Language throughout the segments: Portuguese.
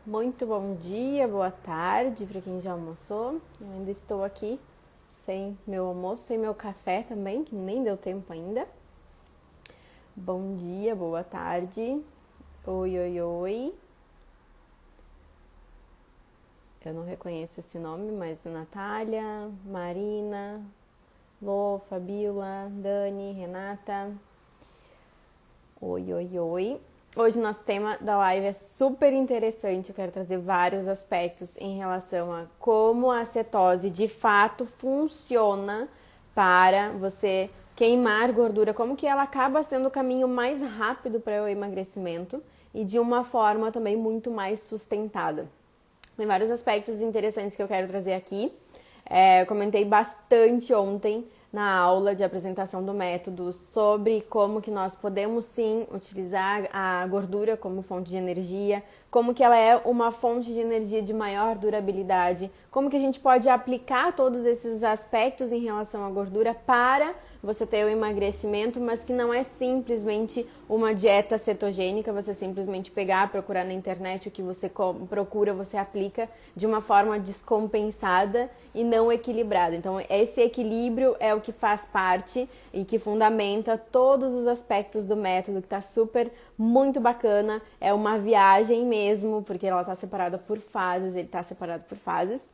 Muito bom dia, boa tarde para quem já almoçou. Eu ainda estou aqui sem meu almoço, sem meu café também, que nem deu tempo ainda. Bom dia, boa tarde. Oi, oi, oi. Eu não reconheço esse nome, mas Natália, Marina, Lô, Fabiola, Dani, Renata. Oi, oi, oi. Hoje o nosso tema da live é super interessante. Eu quero trazer vários aspectos em relação a como a cetose de fato funciona para você queimar gordura, como que ela acaba sendo o caminho mais rápido para o emagrecimento e de uma forma também muito mais sustentada. Tem vários aspectos interessantes que eu quero trazer aqui. Eu comentei bastante ontem na aula de apresentação do método sobre como que nós podemos sim utilizar a gordura como fonte de energia, como que ela é uma fonte de energia de maior durabilidade, como que a gente pode aplicar todos esses aspectos em relação à gordura para você ter o emagrecimento, mas que não é simplesmente uma dieta cetogênica, você simplesmente pegar, procurar na internet o que você procura, você aplica de uma forma descompensada e não equilibrada. Então, esse equilíbrio é o que faz parte e que fundamenta todos os aspectos do método, que está super, muito bacana. É uma viagem mesmo, porque ela está separada por fases, ele está separado por fases,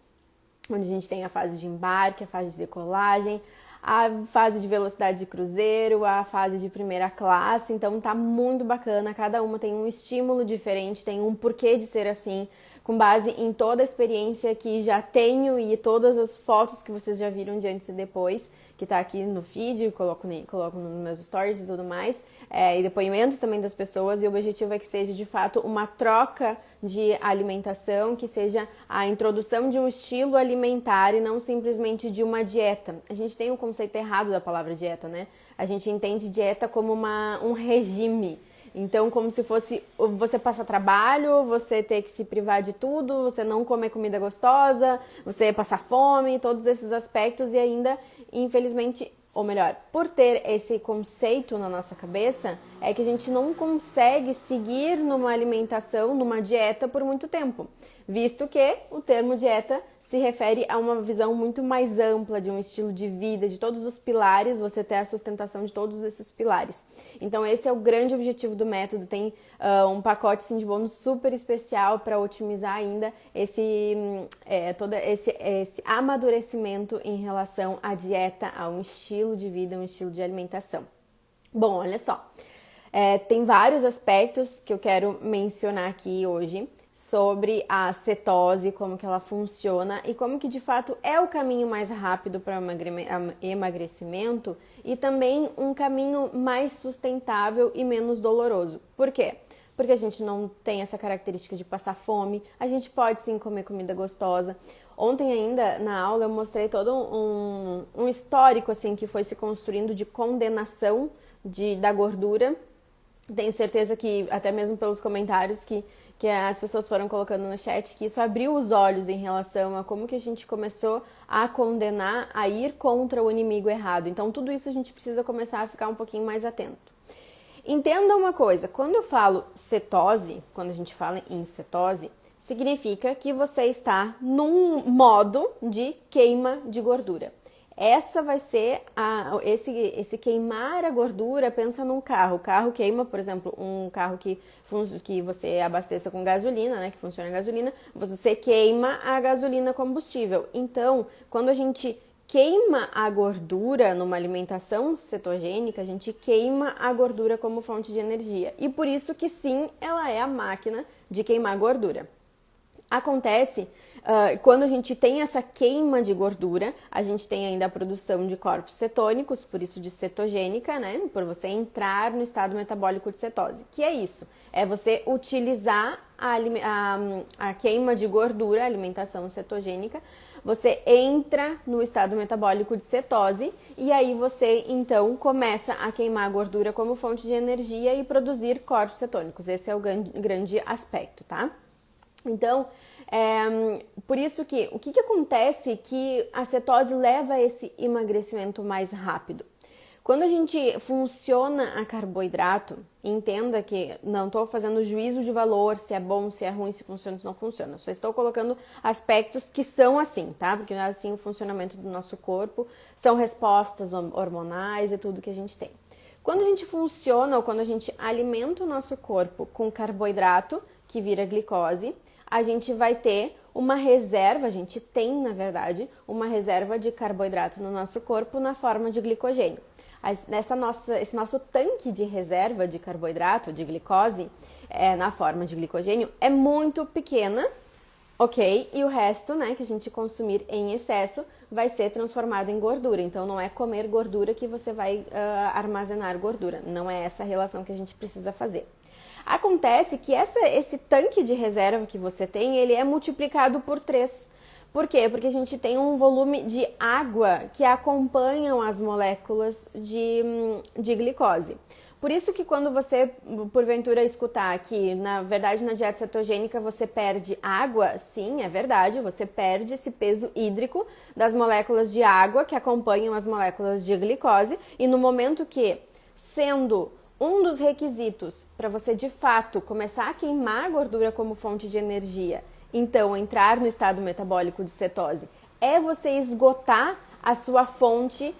onde a gente tem a fase de embarque, a fase de decolagem, a fase de velocidade de cruzeiro, a fase de primeira classe. Então tá muito bacana, cada uma tem um estímulo diferente, tem um porquê de ser assim, com base em toda a experiência que já tenho e todas as fotos que vocês já viram de antes e depois, que tá aqui no feed, coloco nos meus stories e tudo mais, e depoimentos também das pessoas, e o objetivo é que seja de fato uma troca de alimentação, que seja a introdução de um estilo alimentar e não simplesmente de uma dieta. A gente tem um conceito errado da palavra dieta, né? A gente entende dieta como um regime. Então, como se fosse você passar trabalho, você ter que se privar de tudo, você não comer comida gostosa, você passar fome, todos esses aspectos e ainda, infelizmente, ou melhor, por ter esse conceito na nossa cabeça, é que a gente não consegue seguir numa alimentação, numa dieta por muito tempo, visto que o termo dieta se refere a uma visão muito mais ampla de um estilo de vida, de todos os pilares, você ter a sustentação de todos esses pilares. Então esse é o grande objetivo do método, tem um pacote sim, de bônus super especial para otimizar ainda todo esse amadurecimento em relação à dieta, a um estilo de vida, um estilo de alimentação. Bom, olha só, tem vários aspectos que eu quero mencionar aqui hoje sobre a cetose, como que ela funciona e como que de fato é o caminho mais rápido para o emagrecimento e também um caminho mais sustentável e menos doloroso. Por quê? Porque a gente não tem essa característica de passar fome, a gente pode sim comer comida gostosa. Ontem ainda, na aula, eu mostrei todo um histórico assim que foi se construindo de condenação da gordura. Tenho certeza que, até mesmo pelos comentários que as pessoas foram colocando no chat, que isso abriu os olhos em relação a como que a gente começou a condenar, a ir contra o inimigo errado. Então, tudo isso a gente precisa começar a ficar um pouquinho mais atento. Entenda uma coisa, quando eu falo cetose, quando a gente fala em cetose, significa que você está num modo de queima de gordura. Essa vai ser esse queimar a gordura, pensa num carro. O carro queima, por exemplo, um carro que você abasteça com gasolina, né, que funciona a gasolina, você queima a gasolina combustível. Então, quando a gente queima a gordura numa alimentação cetogênica, a gente queima a gordura como fonte de energia. E por isso que sim, ela é a máquina de queimar gordura. Acontece quando a gente tem essa queima de gordura, a gente tem ainda a produção de corpos cetônicos, por isso de cetogênica, né? Por você entrar no estado metabólico de cetose. Que é isso? É você utilizar a queima de gordura, a alimentação cetogênica, você entra no estado metabólico de cetose e aí você então começa a queimar a gordura como fonte de energia e produzir corpos cetônicos. Esse é o grande aspecto, tá? Então, por isso que o que acontece que a cetose leva a esse emagrecimento mais rápido? Quando a gente funciona a carboidrato, entenda que não estou fazendo juízo de valor, se é bom, se é ruim, se funciona, se não funciona. Só estou colocando aspectos que são assim, tá? Porque assim o funcionamento do nosso corpo, são respostas hormonais e tudo que a gente tem. Quando a gente funciona ou quando a gente alimenta o nosso corpo com carboidrato, que vira glicose, a gente vai ter uma reserva, a gente tem, na verdade, uma reserva de carboidrato no nosso corpo na forma de glicogênio. Esse nosso tanque de reserva de carboidrato, de glicose, na forma de glicogênio, é muito pequena, ok? E o resto, né, que a gente consumir em excesso, vai ser transformado em gordura. Então, não é comer gordura que você vai armazenar gordura. Não é essa a relação que a gente precisa fazer. Acontece que esse tanque de reserva que você tem, ele é multiplicado por 3. Por quê? Porque a gente tem um volume de água que acompanham as moléculas de glicose. Por isso que quando você, porventura, escutar que, na verdade, na dieta cetogênica você perde água, sim, é verdade, você perde esse peso hídrico das moléculas de água que acompanham as moléculas de glicose, e no momento que, sendo um dos requisitos para você, de fato, começar a queimar a gordura como fonte de energia, então entrar no estado metabólico de cetose, é você esgotar a sua fonte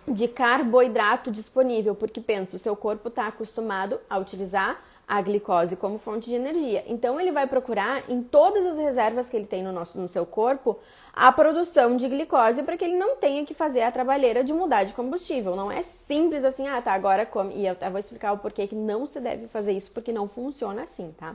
de carboidrato disponível, porque pensa, o seu corpo está acostumado a utilizar a glicose como fonte de energia. Então ele vai procurar em todas as reservas que ele tem no seu corpo a produção de glicose para que ele não tenha que fazer a trabalheira de mudar de combustível. Não é simples assim, tá, agora come. E eu até vou explicar o porquê que não se deve fazer isso, porque não funciona assim, tá?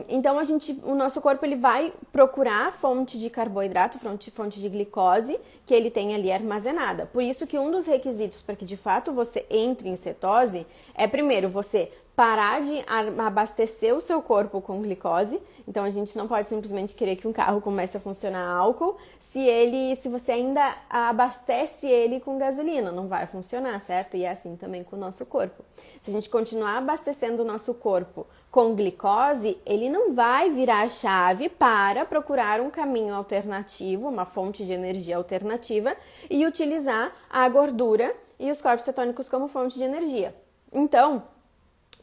Então o nosso corpo ele vai procurar fonte de carboidrato, fonte de glicose que ele tem ali armazenada. Por isso que um dos requisitos para que de fato você entre em cetose é, primeiro, você parar de abastecer o seu corpo com glicose. Então a gente não pode simplesmente querer que um carro comece a funcionar a álcool se você ainda abastece ele com gasolina, não vai funcionar, certo? E é assim também com o nosso corpo. Se a gente continuar abastecendo o nosso corpo com glicose, ele não vai virar a chave para procurar um caminho alternativo, uma fonte de energia alternativa e utilizar a gordura e os corpos cetônicos como fonte de energia. Então,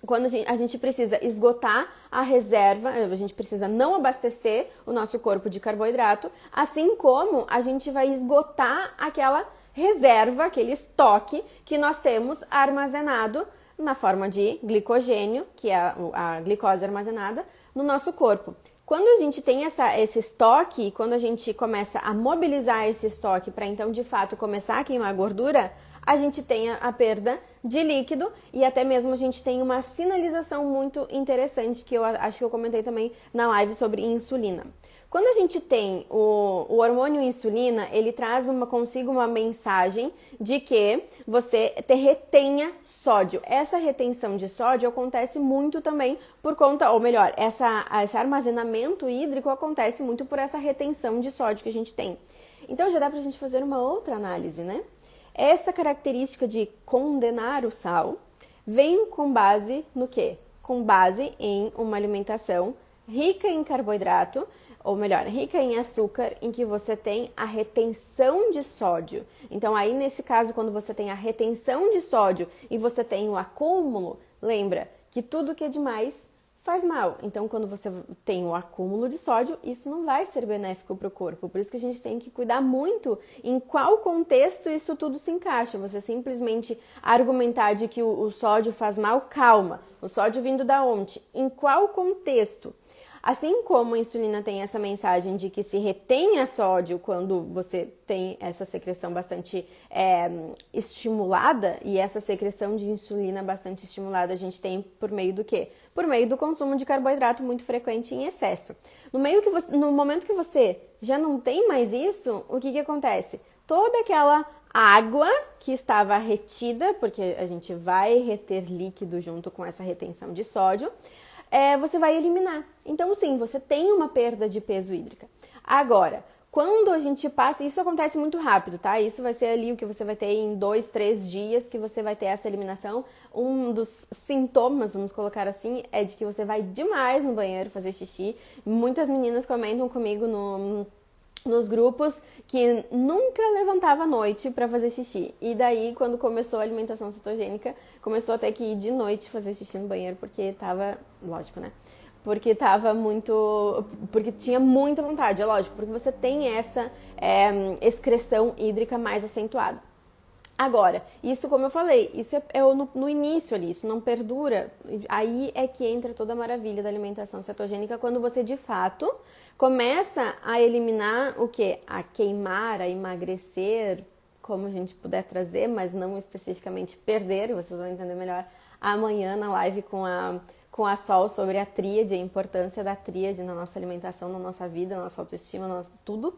quando a gente precisa esgotar a reserva, a gente precisa não abastecer o nosso corpo de carboidrato, assim como a gente vai esgotar aquela reserva, aquele estoque que nós temos armazenado na forma de glicogênio, que é a glicose armazenada no nosso corpo. Quando a gente tem esse estoque, quando a gente começa a mobilizar esse estoque para então de fato começar a queimar gordura, a gente tem a perda de líquido e até mesmo a gente tem uma sinalização muito interessante que eu acho que eu comentei também na live sobre insulina. Quando a gente tem o hormônio insulina, ele traz consigo uma mensagem de que você retenha sódio. Essa retenção de sódio acontece muito também por conta, ou melhor, esse armazenamento hídrico acontece muito por essa retenção de sódio que a gente tem. Então já dá pra gente fazer uma outra análise, né? Essa característica de condenar o sal vem com base no quê? Com base em uma alimentação rica em carboidrato, ou melhor, rica em açúcar, em que você tem a retenção de sódio. Então aí nesse caso, quando você tem a retenção de sódio e você tem o acúmulo, lembra que tudo que é demais faz mal. Então quando você tem o acúmulo de sódio, isso não vai ser benéfico para o corpo. Por isso que a gente tem que cuidar muito em qual contexto isso tudo se encaixa. Você simplesmente argumentar de que o sódio faz mal, calma. O sódio vindo da onde? Em qual contexto? Assim como a insulina tem essa mensagem de que se retenha sódio quando você tem essa secreção bastante estimulada, e essa secreção de insulina bastante estimulada a gente tem por meio do quê? Por meio do consumo de carboidrato muito frequente em excesso. No momento que você já não tem mais isso, o que acontece? Toda aquela água que estava retida, porque a gente vai reter líquido junto com essa retenção de sódio, você vai eliminar. Então, sim, você tem uma perda de peso hídrica. Agora, quando a gente passa, isso acontece muito rápido, tá? Isso vai ser ali o que você vai ter em 2, 3 dias que você vai ter essa eliminação. Um dos sintomas, vamos colocar assim, é de que você vai demais no banheiro fazer xixi. Muitas meninas comentam comigo nos grupos que nunca levantava à noite para fazer xixi. E daí, quando começou a alimentação cetogênica, começou até que ir de noite fazer xixi no banheiro, porque tava, lógico, né? Porque tava muito, porque tinha muita vontade, é lógico, porque você tem essa excreção hídrica mais acentuada. Agora, isso como eu falei, isso é no início ali, isso não perdura. Aí é que entra toda a maravilha da alimentação cetogênica, quando você de fato começa a eliminar o quê? A queimar, a emagrecer, como a gente puder trazer, mas não especificamente perder, vocês vão entender melhor amanhã na live com a Sol sobre a tríade, a importância da tríade na nossa alimentação, na nossa vida, na nossa autoestima, na nossa, tudo.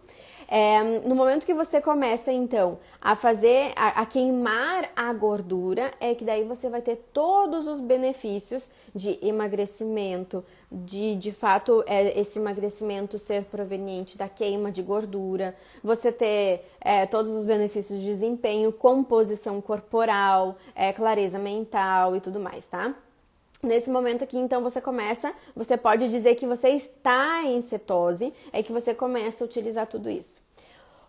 No momento que você começa, então, a fazer, a queimar a gordura, é que daí você vai ter todos os benefícios de emagrecimento, de fato, esse emagrecimento ser proveniente da queima de gordura, você ter todos os benefícios de desempenho, composição corporal, clareza mental e tudo mais, tá? Nesse momento aqui, então, você pode dizer que você está em cetose, é que você começa a utilizar tudo isso.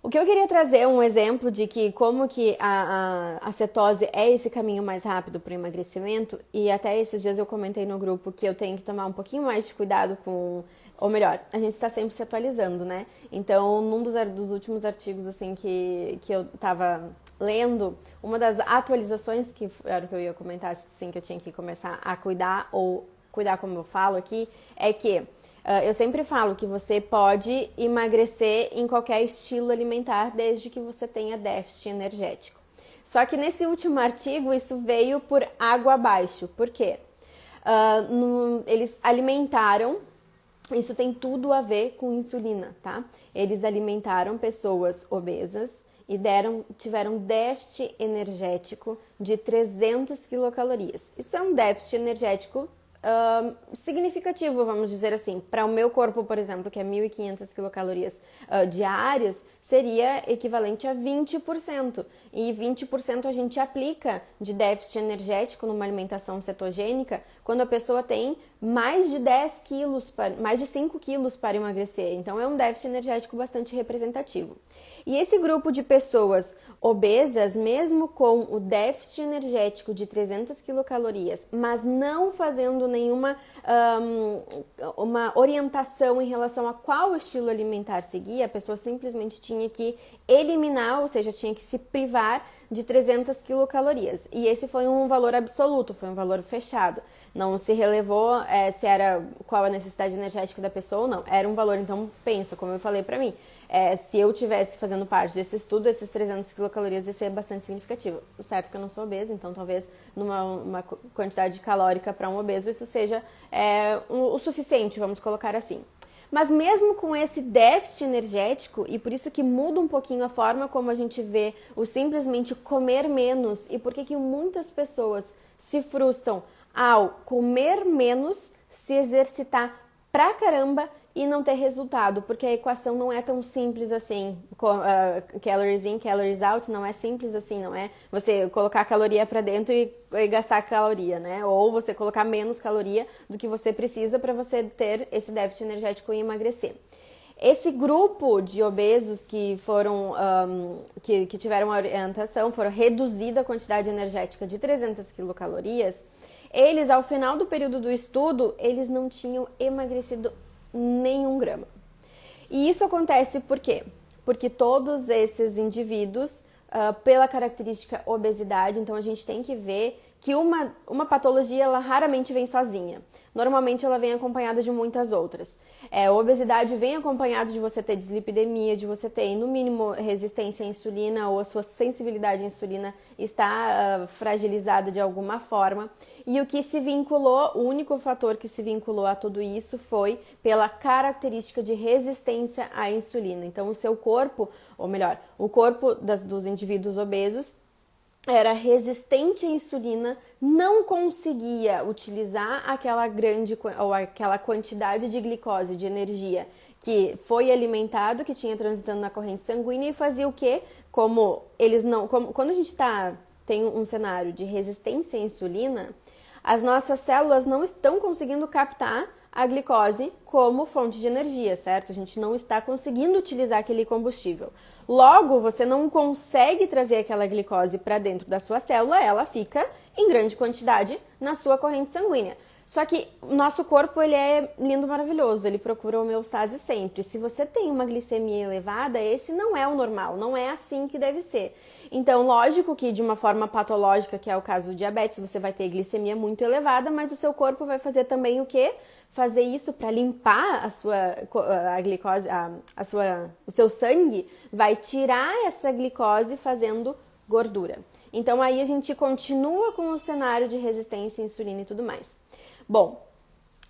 O que eu queria trazer é um exemplo de que como que a cetose é esse caminho mais rápido para o emagrecimento, e até esses dias eu comentei no grupo que eu tenho que tomar um pouquinho mais de cuidado com, ou melhor, a gente está sempre se atualizando, né? Então, num dos últimos artigos, assim, que eu tava lendo, uma das atualizações, que era o que eu ia comentar, assim, que eu tinha que começar a cuidar, ou cuidar como eu falo aqui, é que eu sempre falo que você pode emagrecer em qualquer estilo alimentar, desde que você tenha déficit energético. Só que nesse último artigo, isso veio por água abaixo. Por quê? Eles alimentaram, isso tem tudo a ver com insulina, tá? Eles alimentaram pessoas obesas e tiveram déficit energético de 300 quilocalorias. Isso é um déficit energético significativo, vamos dizer assim. Para o meu corpo, por exemplo, que é 1.500 quilocalorias diárias, seria equivalente a 20%. E 20% a gente aplica de déficit energético numa alimentação cetogênica quando a pessoa tem mais de 10 quilos, mais de 5 quilos para emagrecer. Então é um déficit energético bastante representativo. E esse grupo de pessoas obesas, mesmo com o déficit energético de 300 quilocalorias, mas não fazendo nenhuma uma orientação em relação a qual estilo alimentar seguir, a pessoa simplesmente tinha que eliminar, ou seja, tinha que se privar de 300 quilocalorias. E esse foi um valor absoluto, foi um valor fechado. Não se relevou se era qual a necessidade energética da pessoa ou não. Era um valor, então pensa, como eu falei pra mim, se eu tivesse fazendo parte desse estudo, esses 300 quilocalorias ia ser bastante significativo. O certo é que eu não sou obesa, então talvez numa quantidade calórica para um obeso isso seja o suficiente, vamos colocar assim. Mas mesmo com esse déficit energético, e por isso que muda um pouquinho a forma como a gente vê o simplesmente comer menos, e por que muitas pessoas se frustram ao comer menos, se exercitar pra caramba e não ter resultado, porque a equação não é tão simples assim, calories in, calories out, não é simples assim, não é você colocar caloria para dentro e gastar caloria, né? Ou você colocar menos caloria do que você precisa para você ter esse déficit energético e emagrecer. Esse grupo de obesos que foram que tiveram uma orientação, foram reduzida a quantidade energética de 300 quilocalorias, eles, ao final do período do estudo, eles não tinham emagrecido nenhum grama. E isso acontece por quê? Porque todos esses indivíduos, pela característica obesidade, então a gente tem que ver que uma patologia, ela raramente vem sozinha. Normalmente ela vem acompanhada de muitas outras. A obesidade vem acompanhada de você ter dislipidemia, de você ter, no mínimo, resistência à insulina, ou a sua sensibilidade à insulina está fragilizada de alguma forma. E o que se vinculou, o único fator que se vinculou a tudo isso foi pela característica de resistência à insulina. Então, o seu corpo, ou melhor, o corpo dos indivíduos obesos, era resistente à insulina, não conseguia utilizar aquela grande ou aquela quantidade de glicose, de energia que foi alimentado, que tinha transitando na corrente sanguínea, e fazia o quê? Quando a gente tem um cenário de resistência à insulina, as nossas células não estão conseguindo captar a glicose como fonte de energia, certo? A gente não está conseguindo utilizar aquele combustível. Logo, você não consegue trazer aquela glicose para dentro da sua célula, ela fica em grande quantidade na sua corrente sanguínea. Só que o nosso corpo, ele é lindo, maravilhoso, ele procura homeostase sempre. Se você tem uma glicemia elevada, esse não é o normal, não é assim que deve ser. Então, lógico que de uma forma patológica, que é o caso do diabetes, você vai ter glicemia muito elevada, mas o seu corpo vai fazer também o quê? Fazer isso para limpar a glicose, o seu sangue, vai tirar essa glicose fazendo gordura. Então, aí a gente continua com o cenário de resistência à insulina e tudo mais. Bom,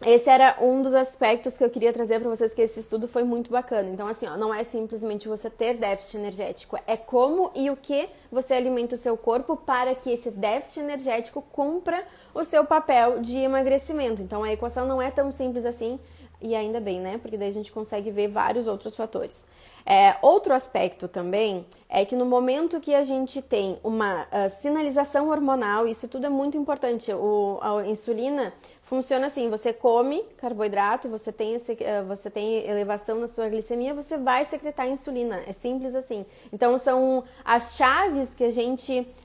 esse era um dos aspectos que eu queria trazer para vocês, que esse estudo foi muito bacana. Então, assim, ó, não é simplesmente você ter déficit energético, é como e o que você alimenta o seu corpo para que esse déficit energético cumpra o seu papel de emagrecimento. Então, a equação não é tão simples assim, e ainda bem, né? Porque daí a gente consegue ver vários outros fatores. Outro aspecto também é que no momento que a gente tem uma sinalização hormonal, isso tudo é muito importante. A insulina funciona assim: você come carboidrato, você tem elevação na sua glicemia, você vai secretar insulina. É simples assim. Então são as chaves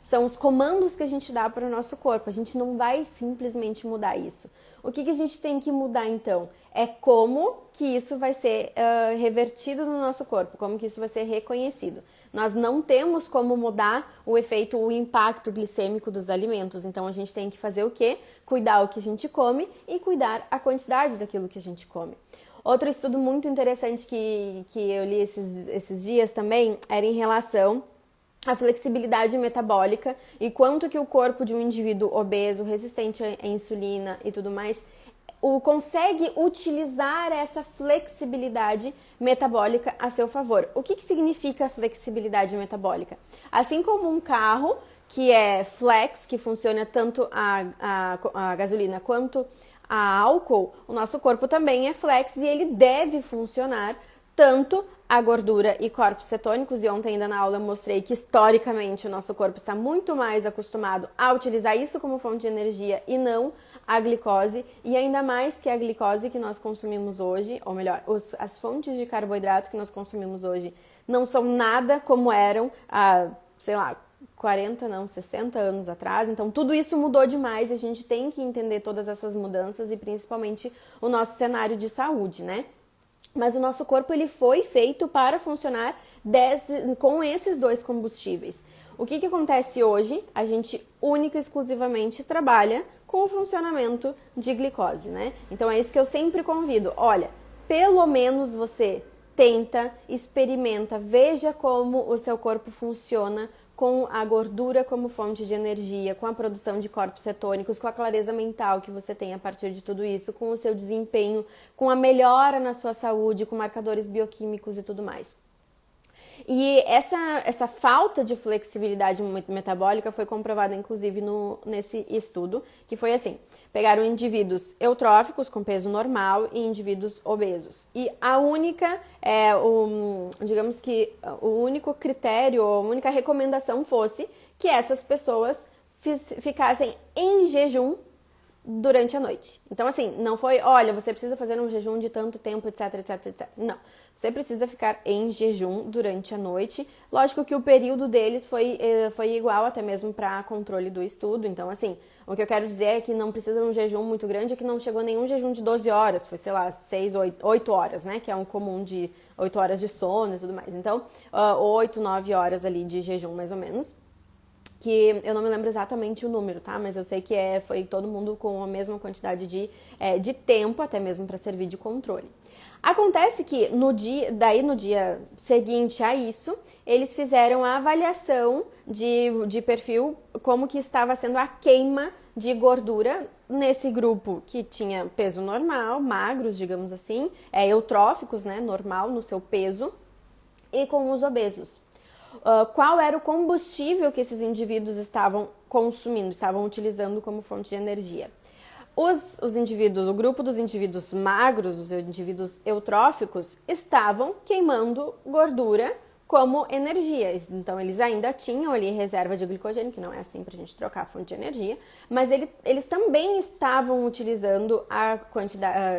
são os comandos que a gente dá para o nosso corpo. A gente não vai simplesmente mudar isso. O que a gente tem que mudar então? É como que isso vai ser revertido no nosso corpo, como que isso vai ser reconhecido. Nós não temos como mudar o impacto glicêmico dos alimentos, então a gente tem que fazer o quê? Cuidar o que a gente come e cuidar a quantidade daquilo que a gente come. Outro estudo muito interessante que eu li esses dias também era em relação à flexibilidade metabólica e quanto que o corpo de um indivíduo obeso, resistente à insulina e tudo mais, consegue utilizar essa flexibilidade metabólica a seu favor. O que significa flexibilidade metabólica? Assim como um carro que é flex, que funciona tanto a gasolina quanto a álcool, o nosso corpo também é flex e ele deve funcionar tanto a gordura e corpos cetônicos, e ontem ainda na aula eu mostrei que historicamente o nosso corpo está muito mais acostumado a utilizar isso como fonte de energia e não a glicose, e ainda mais que a glicose que nós consumimos hoje, ou melhor, as fontes de carboidrato que nós consumimos hoje não são nada como eram há, 60 anos atrás. Então tudo isso mudou demais e a gente tem que entender todas essas mudanças e principalmente o nosso cenário de saúde, né? Mas o nosso corpo ele foi feito para funcionar com esses dois combustíveis. O que acontece hoje? A gente única e exclusivamente trabalha com o funcionamento de glicose, né? Então é isso que eu sempre convido. Olha, pelo menos você tenta, experimenta, veja como o seu corpo funciona com a gordura como fonte de energia, com a produção de corpos cetônicos, com a clareza mental que você tem a partir de tudo isso, com o seu desempenho, com a melhora na sua saúde, com marcadores bioquímicos e tudo mais. E essa falta de flexibilidade metabólica foi comprovada, inclusive, nesse estudo, que foi assim: pegaram indivíduos eutróficos com peso normal e indivíduos obesos. E digamos que o único critério, a única recomendação fosse que essas pessoas ficassem em jejum durante a noite. Então, assim, não foi, olha, você precisa fazer um jejum de tanto tempo, etc, etc, etc. Não. Você precisa ficar em jejum durante a noite. Lógico que o período deles foi igual até mesmo para controle do estudo. Então, assim, o que eu quero dizer é que não precisa de um jejum muito grande, é que não chegou nenhum jejum de 12 horas. Foi, 6, 8 horas, né? Que é um comum de 8 horas de sono e tudo mais. Então, 8, 9 horas ali de jejum, mais ou menos. Que eu não me lembro exatamente o número, tá? Mas eu sei que foi todo mundo com a mesma quantidade de tempo, até mesmo para servir de controle. Acontece que no dia seguinte a isso, eles fizeram a avaliação de perfil, como que estava sendo a queima de gordura nesse grupo que tinha peso normal, magros, digamos assim, eutróficos, né, normal no seu peso, e com os obesos. Qual era o combustível que esses indivíduos estavam consumindo, estavam utilizando como fonte de energia? O grupo dos indivíduos magros, os indivíduos eutróficos, estavam queimando gordura como energia. Então, eles ainda tinham ali reserva de glicogênio, que não é assim para a gente trocar a fonte de energia, mas eles também estavam utilizando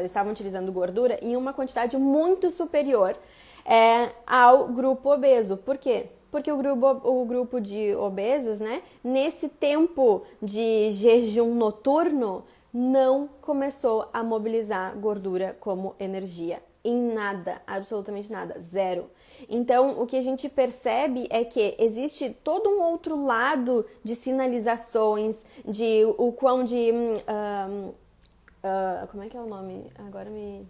estavam utilizando gordura em uma quantidade muito superior ao grupo obeso. Por quê? Porque o grupo de obesos, né, nesse tempo de jejum noturno, não começou a mobilizar gordura como energia. Em nada, absolutamente nada, zero. Então, o que a gente percebe é que existe todo um outro lado de sinalizações, de o quão de... como é que é o nome? Agora me...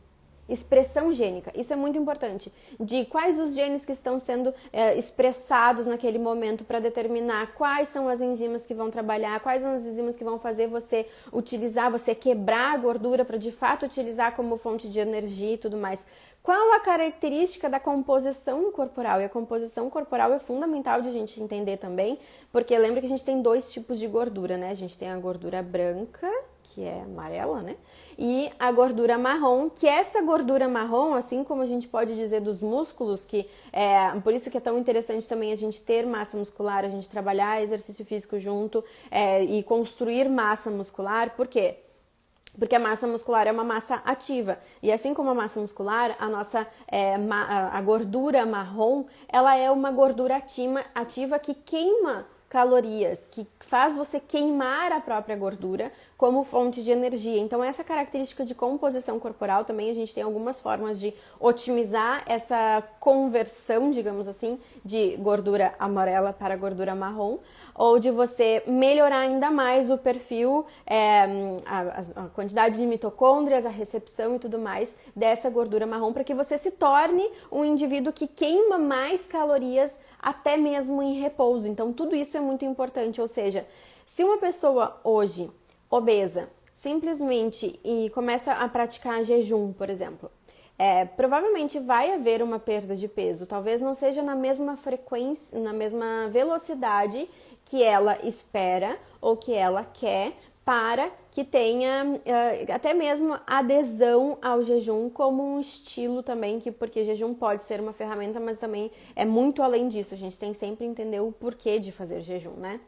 Expressão gênica, isso é muito importante, de quais os genes que estão sendo expressados naquele momento para determinar quais são as enzimas que vão trabalhar, quais são as enzimas que vão fazer você utilizar, você quebrar a gordura para de fato utilizar como fonte de energia e tudo mais. Qual a característica da composição corporal? E a composição corporal é fundamental de a gente entender também, porque lembra que a gente tem dois tipos de gordura, né? A gente tem a gordura branca, que é amarela, né? E a gordura marrom, que essa gordura marrom, assim como a gente pode dizer dos músculos, que por isso que é tão interessante também a gente ter massa muscular, a gente trabalhar exercício físico junto e construir massa muscular. Por quê? Porque a massa muscular é uma massa ativa. E assim como a massa muscular, a nossa a gordura marrom, ela é uma gordura ativa que queima calorias, que faz você queimar a própria gordura como fonte de energia. Então, essa característica de composição corporal também a gente tem algumas formas de otimizar essa conversão, digamos assim, de gordura amarela para gordura marrom, ou de você melhorar ainda mais o perfil, a quantidade de mitocôndrias, a recepção e tudo mais dessa gordura marrom, para que você se torne um indivíduo que queima mais calorias até mesmo em repouso. Então, tudo isso é muito importante, ou seja, se uma pessoa hoje obesa simplesmente e começa a praticar jejum, por exemplo, provavelmente vai haver uma perda de peso, talvez não seja na mesma frequência, na mesma velocidade que ela espera ou que ela quer, para que tenha até mesmo adesão ao jejum como um estilo também, porque jejum pode ser uma ferramenta, mas também é muito além disso. A gente tem sempre que entender o porquê de fazer jejum, né?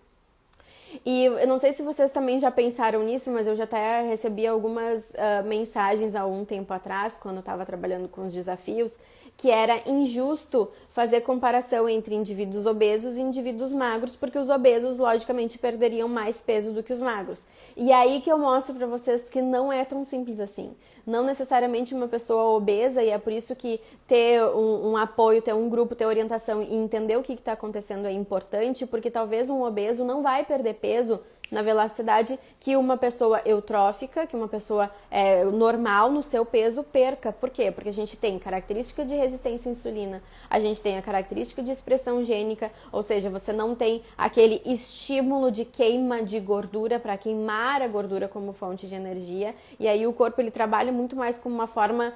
E eu não sei se vocês também já pensaram nisso, mas eu já até recebi algumas mensagens há um tempo atrás, quando eu estava trabalhando com os desafios, que era injusto fazer comparação entre indivíduos obesos e indivíduos magros, porque os obesos, logicamente, perderiam mais peso do que os magros. E aí que eu mostro para vocês que não é tão simples assim. Não necessariamente uma pessoa obesa, e é por isso que ter um apoio, ter um grupo, ter orientação e entender o que está acontecendo é importante, porque talvez um obeso não vai perder peso na velocidade que uma pessoa eutrófica, que uma pessoa normal no seu peso perca. Por quê? Porque a gente tem característica de resistência à insulina, a gente tem a característica de expressão gênica, ou seja, você não tem aquele estímulo de queima de gordura para queimar a gordura como fonte de energia, e aí o corpo ele trabalha muito mais como uma forma,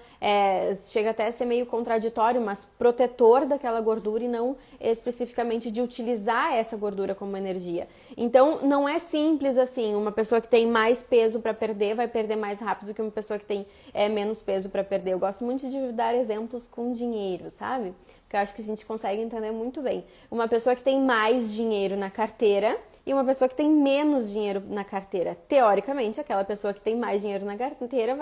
chega até a ser meio contraditório, mas protetor daquela gordura e não especificamente de utilizar essa gordura como energia. Então, não é simples assim, uma pessoa que tem mais peso para perder vai perder mais rápido que uma pessoa que tem menos peso para perder. Eu gosto muito de dar exemplos com dinheiro, sabe? Porque eu acho que a gente consegue entender muito bem. Uma pessoa que tem mais dinheiro na carteira e uma pessoa que tem menos dinheiro na carteira. Teoricamente, aquela pessoa que tem mais dinheiro na carteira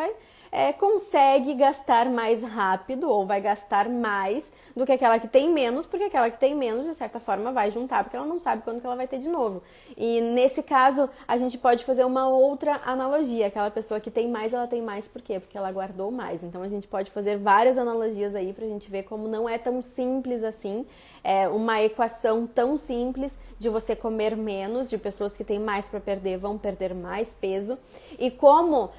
consegue gastar mais rápido ou vai gastar mais do que aquela que tem menos, porque aquela que tem menos, de certa forma, vai juntar, porque ela não sabe quando que ela vai ter de novo. E nesse caso, a gente pode fazer uma outra analogia. Aquela pessoa que tem mais, ela tem mais por quê? Porque ela guardou mais. Então, a gente pode fazer várias analogias aí pra gente ver como não é tão simples assim, uma equação tão simples de você comer menos, de pessoas que têm mais para perder vão perder mais peso, e como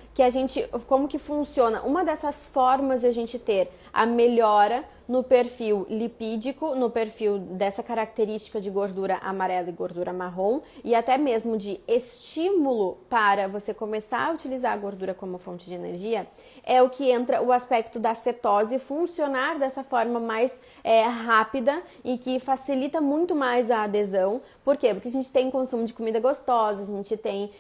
que funciona uma dessas formas de a gente ter a melhora no perfil lipídico, no perfil dessa característica de gordura amarela e gordura marrom, e até mesmo de estímulo para você começar a utilizar a gordura como fonte de energia, é o que entra o aspecto da cetose funcionar dessa forma mais rápida e que facilita muito mais a adesão. Por quê? Porque a gente tem consumo de comida gostosa, a gente tem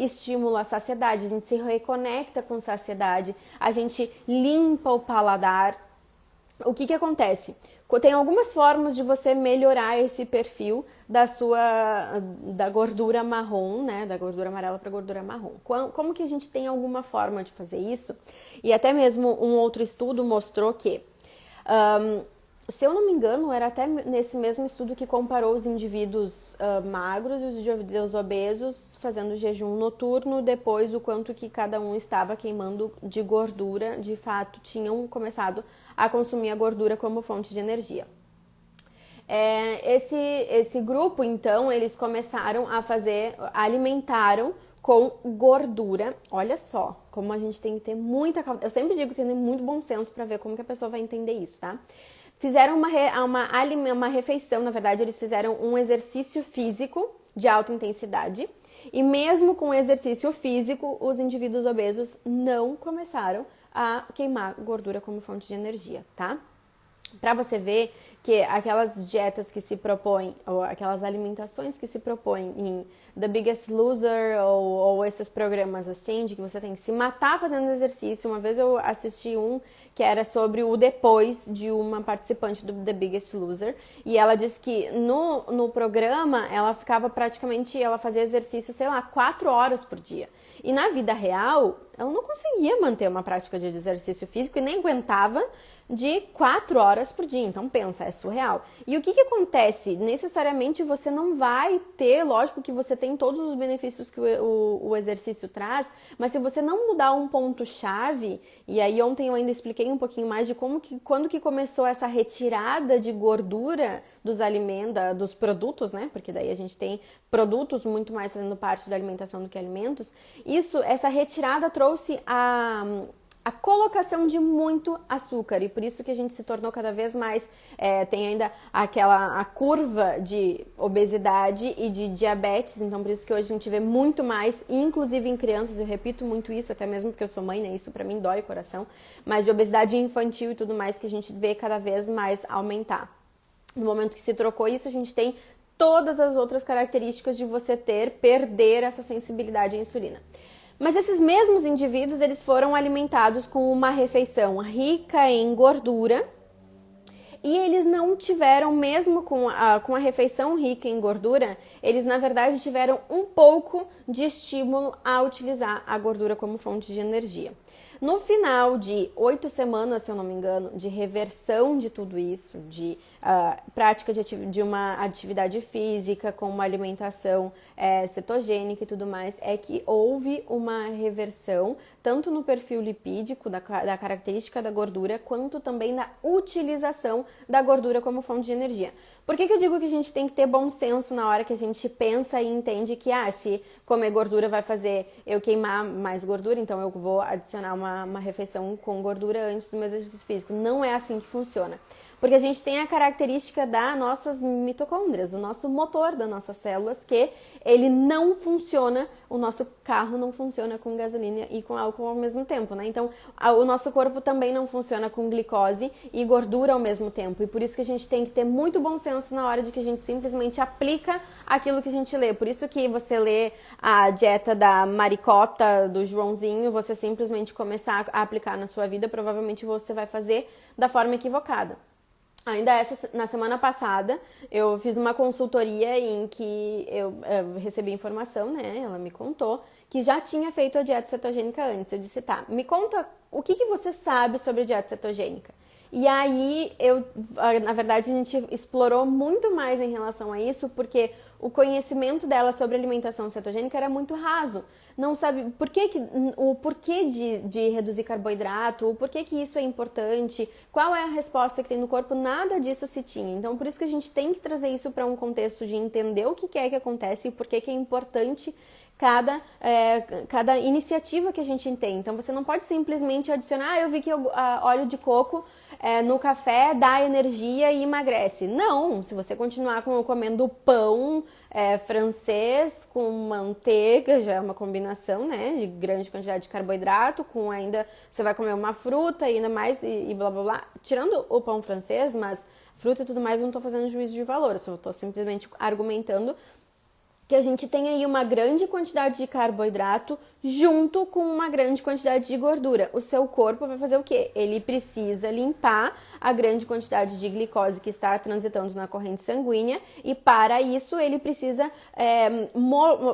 estímulo à saciedade, a gente se reconecta com saciedade, a gente limpa o paladar. o que acontece? Tem algumas formas de você melhorar esse perfil da gordura marrom, né? Da gordura amarela para gordura marrom. Como que a gente tem alguma forma de fazer isso? E até mesmo um outro estudo mostrou que, se eu não me engano, era até nesse mesmo estudo que comparou os indivíduos magros e os indivíduos obesos fazendo jejum noturno, depois o quanto que cada um estava queimando de gordura, de fato tinham começado a consumir a gordura como fonte de energia. Esse grupo, então, eles começaram alimentaram com gordura. Olha só, como a gente tem que ter muita cautela. Eu sempre digo que tem que ter muito bom senso para ver como que a pessoa vai entender isso, tá? Fizeram uma refeição, na verdade, eles fizeram um exercício físico de alta intensidade. E mesmo com o exercício físico, os indivíduos obesos não começaram a queimar gordura como fonte de energia, tá? Para você ver que aquelas dietas que se propõem, ou aquelas alimentações que se propõem em The Biggest Loser, ou esses programas assim, de que você tem que se matar fazendo exercício. Uma vez eu assisti um que era sobre o depois de uma participante do The Biggest Loser, e ela disse que no programa ela ela fazia exercício, 4 horas por dia. E na vida real, ela não conseguia manter uma prática de exercício físico e nem aguentava de 4 horas por dia. Então pensa, é surreal. E o que acontece? Necessariamente você não vai ter, lógico que você tem todos os benefícios que o exercício traz, mas se você não mudar um ponto-chave, e aí ontem eu ainda expliquei um pouquinho mais de quando que começou essa retirada de gordura dos alimentos, dos produtos, né? Porque daí a gente tem produtos muito mais fazendo parte da alimentação do que alimentos. Essa retirada trouxe a colocação de muito açúcar, e por isso que a gente se tornou cada vez mais, tem ainda a curva de obesidade e de diabetes, então por isso que hoje a gente vê muito mais, inclusive em crianças, eu repito muito isso, até mesmo porque eu sou mãe, né, isso pra mim dói o coração, mas de obesidade infantil e tudo mais que a gente vê cada vez mais aumentar. No momento que se trocou isso, a gente tem todas as outras características de você perder essa sensibilidade à insulina. Mas esses mesmos indivíduos, eles foram alimentados com uma refeição rica em gordura, e eles não tiveram, mesmo com a refeição rica em gordura, eles na verdade tiveram um pouco de estímulo a utilizar a gordura como fonte de energia. No final de 8 semanas, se eu não me engano, de reversão de tudo isso, de prática de uma atividade física com uma alimentação cetogênica e tudo mais, é que houve uma reversão tanto no perfil lipídico, da característica da gordura, quanto também na utilização da gordura como fonte de energia. Por que eu digo que a gente tem que ter bom senso na hora que a gente pensa e entende que se comer gordura vai fazer eu queimar mais gordura, então eu vou adicionar uma refeição com gordura antes do meu exercício físico? Não é assim que funciona. Porque a gente tem a característica das nossas mitocôndrias, o nosso motor das nossas células, que ele não funciona, o nosso carro não funciona com gasolina e com álcool ao mesmo tempo, né? Então, o nosso corpo também não funciona com glicose e gordura ao mesmo tempo. E por isso que a gente tem que ter muito bom senso na hora de que a gente simplesmente aplica aquilo que a gente lê. Por isso que você lê a dieta da Maricota, do Joãozinho, você simplesmente começar a aplicar na sua vida, provavelmente você vai fazer da forma equivocada. Ainda na semana passada, eu fiz uma consultoria em que eu recebi informação, né? Ela me contou que já tinha feito a dieta cetogênica antes. Eu disse, tá, me conta o que você sabe sobre a dieta cetogênica. E aí, na verdade, a gente explorou muito mais em relação a isso, porque o conhecimento dela sobre alimentação cetogênica era muito raso. Não sabe o porquê de reduzir carboidrato, o porquê que isso é importante, qual é a resposta que tem no corpo, nada disso se tinha. Então, por isso que a gente tem que trazer isso para um contexto de entender o que é que acontece e por que é importante cada iniciativa que a gente tem. Então, você não pode simplesmente adicionar, eu vi que óleo de coco no café dá energia e emagrece. Não, se você continuar comendo pão francês com manteiga, já é uma combinação, né, de grande quantidade de carboidrato, com ainda você vai comer uma fruta e ainda mais e blá blá blá, tirando o pão francês, mas fruta e tudo mais, eu não estou fazendo juízo de valor, eu só estou simplesmente argumentando que a gente tem aí uma grande quantidade de carboidrato junto com uma grande quantidade de gordura. O seu corpo vai fazer o quê? Ele precisa limpar a grande quantidade de glicose que está transitando na corrente sanguínea e para isso ele precisa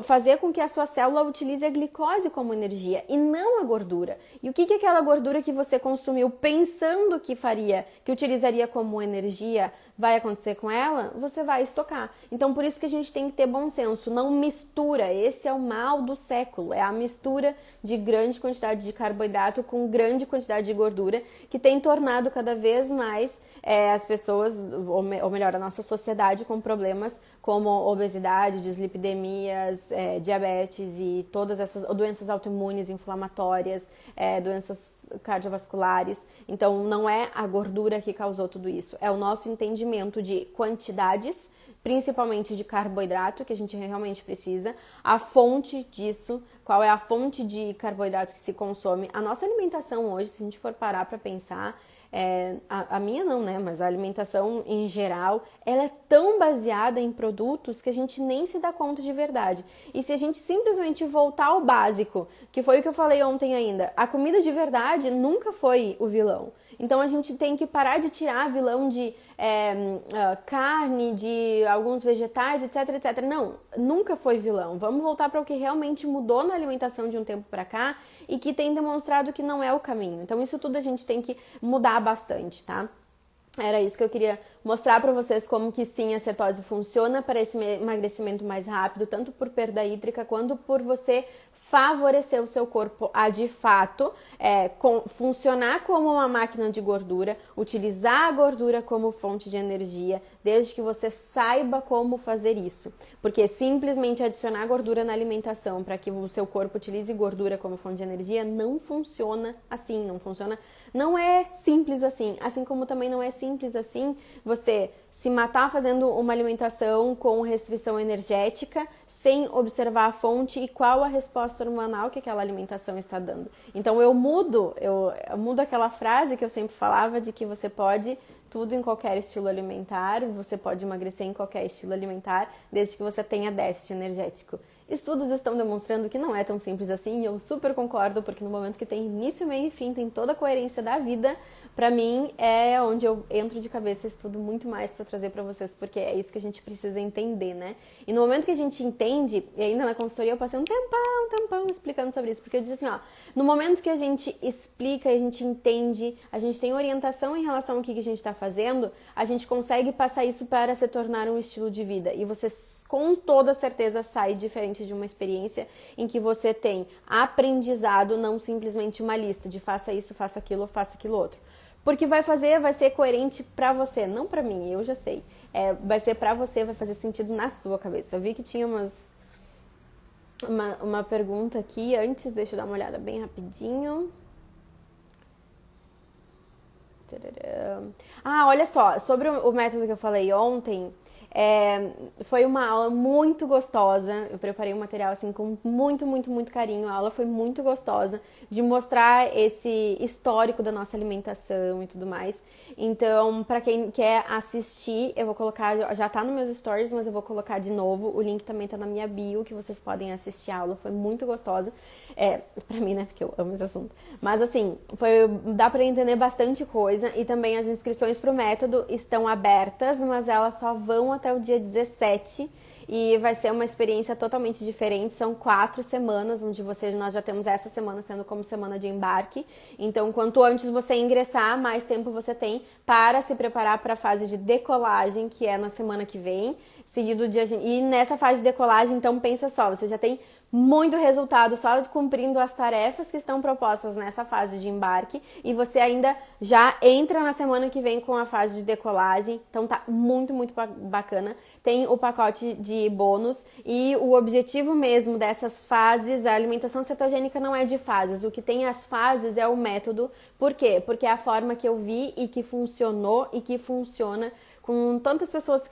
fazer com que a sua célula utilize a glicose como energia e não a gordura. E o que é aquela gordura que você consumiu pensando que utilizaria como energia, vai acontecer com ela? Você vai estocar. Então, por isso que a gente tem que ter bom senso. Não mistura. Esse é o mal do século. É a mistura de grande quantidade de carboidrato com grande quantidade de gordura que tem tornado cada vez mais as pessoas, ou melhor, a nossa sociedade com problemas como obesidade, dislipidemias, diabetes e todas essas doenças autoimunes, inflamatórias, doenças cardiovasculares. Então, não é a gordura que causou tudo isso, é o nosso entendimento de quantidades, principalmente de carboidrato, que a gente realmente precisa, a fonte disso, qual é a fonte de carboidrato que se consome. A nossa alimentação hoje, se a gente for parar para pensar, a minha não, né? Mas a alimentação em geral, ela é tão baseada em produtos que a gente nem se dá conta de verdade. E se a gente simplesmente voltar ao básico, que foi o que eu falei ontem ainda, a comida de verdade nunca foi o vilão. Então a gente tem que parar de tirar vilão de carne, de alguns vegetais, etc, etc. Não, nunca foi vilão. Vamos voltar para o que realmente mudou na alimentação de um tempo para cá e que tem demonstrado que não é o caminho. Então isso tudo a gente tem que mudar bastante, tá? Era isso que eu queria mostrar para vocês, como que sim, a cetose funciona para esse emagrecimento mais rápido, tanto por perda hídrica quanto por você favorecer o seu corpo a, de fato, funcionar como uma máquina de gordura, utilizar a gordura como fonte de energia, desde que você saiba como fazer isso. Porque simplesmente adicionar gordura na alimentação para que o seu corpo utilize gordura como fonte de energia não funciona assim, não funciona. Não é simples assim como também não é simples assim você se matar fazendo uma alimentação com restrição energética sem observar a fonte e qual a resposta hormonal que aquela alimentação está dando. Então eu mudo aquela frase que eu sempre falava de que você pode tudo em qualquer estilo alimentar, você pode emagrecer em qualquer estilo alimentar, desde que você tenha déficit energético. Estudos estão demonstrando que não é tão simples assim e eu super concordo, porque no momento que tem início, meio e fim, tem toda a coerência da vida, pra mim é onde eu entro de cabeça e estudo muito mais pra trazer pra vocês, porque é isso que a gente precisa entender, né? E no momento que a gente entende, e ainda na consultoria eu passei um tempão explicando sobre isso, porque eu disse assim, ó, no momento que a gente explica, a gente entende, a gente tem orientação em relação ao que a gente tá fazendo, a gente consegue passar isso para se tornar um estilo de vida. E você com toda certeza sai diferente de uma experiência em que você tem aprendizado, não simplesmente uma lista de faça isso, faça aquilo outro. Porque vai ser coerente pra você, não pra mim, eu já sei. Vai ser pra você, vai fazer sentido na sua cabeça. Eu vi que tinha uma pergunta aqui antes, deixa eu dar uma olhada bem rapidinho. Olha só, sobre o método que eu falei ontem, foi uma aula muito gostosa. Eu preparei um material assim com muito carinho. A aula foi muito gostosa de mostrar esse histórico da nossa alimentação e tudo mais. Então, para quem quer assistir, eu vou colocar, já tá nos meus stories, mas eu vou colocar de novo. O link também tá na minha bio, que vocês podem assistir a aula. Foi muito gostosa. Pra mim, né? Porque eu amo esse assunto. Mas assim, dá pra entender bastante coisa. E também as inscrições pro método estão abertas, mas elas só vão até o dia 17 e vai ser uma experiência totalmente diferente. São 4 semanas, onde nós já temos essa semana sendo como semana de embarque. Então, quanto antes você ingressar, mais tempo você tem para se preparar para a fase de decolagem, que é na semana que vem, seguido de e nessa fase de decolagem, então pensa só, você já tem muito resultado só cumprindo as tarefas que estão propostas nessa fase de embarque e você ainda já entra na semana que vem com a fase de decolagem, então tá muito bacana. Tem o pacote de bônus e o objetivo mesmo dessas fases, a alimentação cetogênica não é de fases, o que tem as fases é o método. Por quê? Porque é a forma que eu vi e que funcionou e que funciona com tantas pessoas,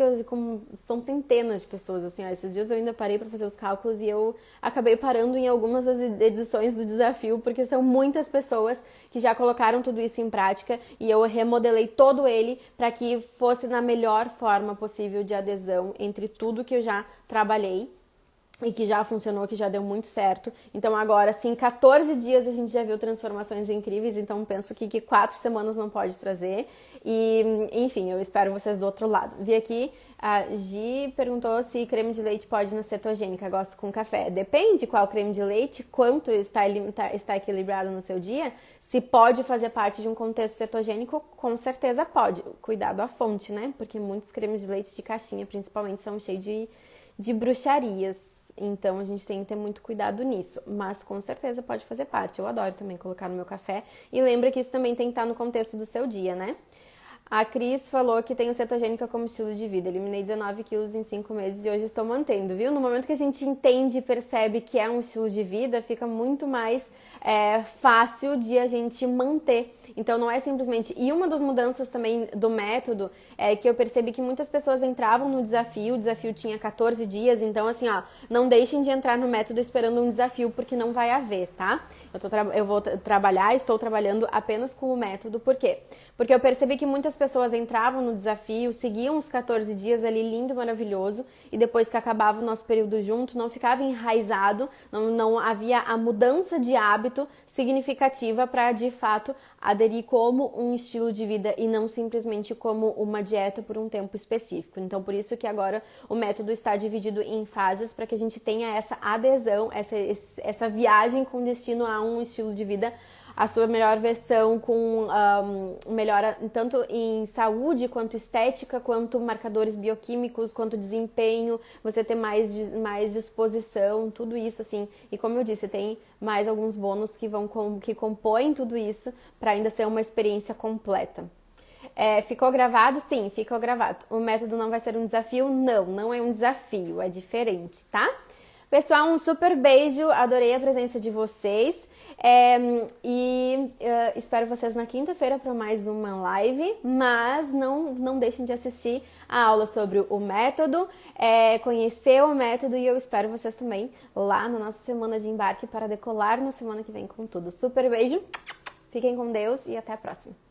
são centenas de pessoas, assim, esses dias eu ainda parei para fazer os cálculos e eu acabei parando em algumas das edições do desafio, porque são muitas pessoas que já colocaram tudo isso em prática e eu remodelei todo ele para que fosse na melhor forma possível de adesão entre tudo que eu já trabalhei. e que já funcionou, que já deu muito certo. Então agora, assim, em 14 dias a gente já viu transformações incríveis, então penso que 4 semanas não pode trazer. E, enfim, eu espero vocês do outro lado. Vi aqui, a Gi perguntou se creme de leite pode ir na cetogênica. Gosto com café. Depende qual creme de leite, quanto está equilibrado no seu dia. Se pode fazer parte de um contexto cetogênico, com certeza pode. Cuidado à fonte, né? Porque muitos cremes de leite de caixinha, principalmente, são cheios de bruxarias. Então a gente tem que ter muito cuidado nisso, mas com certeza pode fazer parte. Eu adoro também colocar no meu café. E lembra que isso também tem que estar no contexto do seu dia, né? A Cris falou que tenho cetogênica como estilo de vida. Eliminei 19 quilos em 5 meses e hoje estou mantendo, viu? No momento que a gente entende e percebe que é um estilo de vida, fica muito mais fácil de a gente manter. Então não é simplesmente... E uma das mudanças também do método é que eu percebi que muitas pessoas entravam no desafio, o desafio tinha 14 dias, então assim, ó, não deixem de entrar no método esperando um desafio, porque não vai haver, tá? Eu vou trabalhar, estou trabalhando apenas com o método, por quê? Porque eu percebi que muitas pessoas entravam no desafio, seguiam os 14 dias ali lindo, maravilhoso, e depois que acabava o nosso período junto, não ficava enraizado, não havia a mudança de hábito significativa para, de fato, aderir como um estilo de vida e não simplesmente como uma dieta por um tempo específico. Então, por isso que agora o método está dividido em fases para que a gente tenha essa adesão, essa viagem com destino a um estilo de vida, a sua melhor versão, com melhora tanto em saúde, quanto estética, quanto marcadores bioquímicos, quanto desempenho, você ter mais disposição, tudo isso assim. E como eu disse, tem mais alguns bônus que compõem tudo isso para ainda ser uma experiência completa. Ficou gravado? Sim, ficou gravado. O método não vai ser um desafio? Não é um desafio, é diferente, tá? Pessoal, um super beijo, adorei a presença de vocês espero vocês na quinta-feira para mais uma live, mas não deixem de assistir a aula sobre o método, conhecer o método e eu espero vocês também lá na nossa semana de embarque para decolar na semana que vem com tudo. Super beijo, fiquem com Deus e até a próxima.